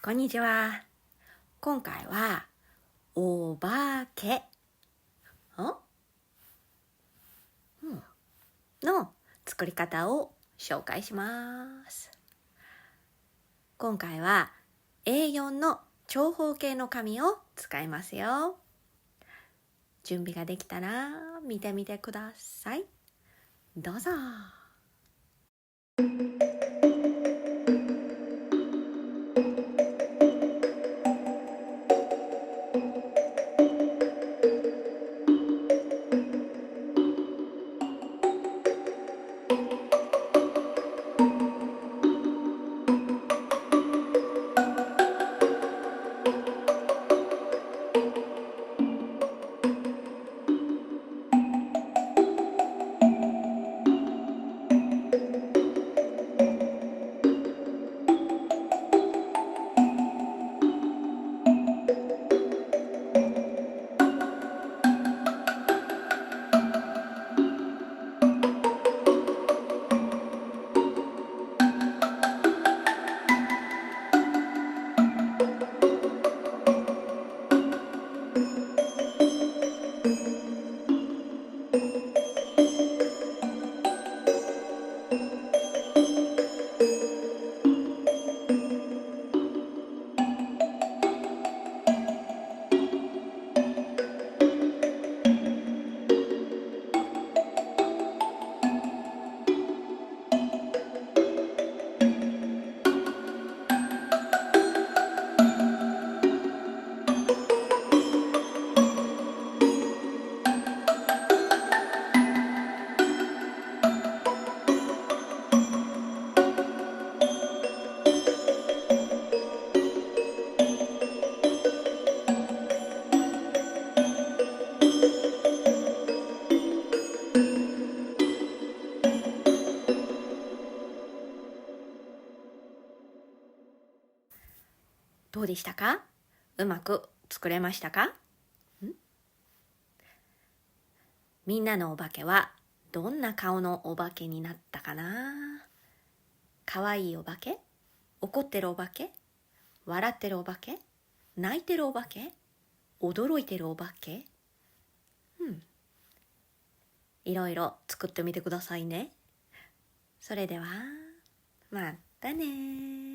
こんにちは。今回はおばけの作り方を紹介します。今回は A4 の長方形の紙を使いますよ。準備ができたら見てみてください。どうぞ。どうでしたか？うまく作れましたか？みんなのお化けはどんな顔のお化けになったかな？かわいいお化け？怒ってるお化け？笑ってるお化け？泣いてるお化け？驚いてるお化け？いろいろ作ってみてくださいね。それではまたね。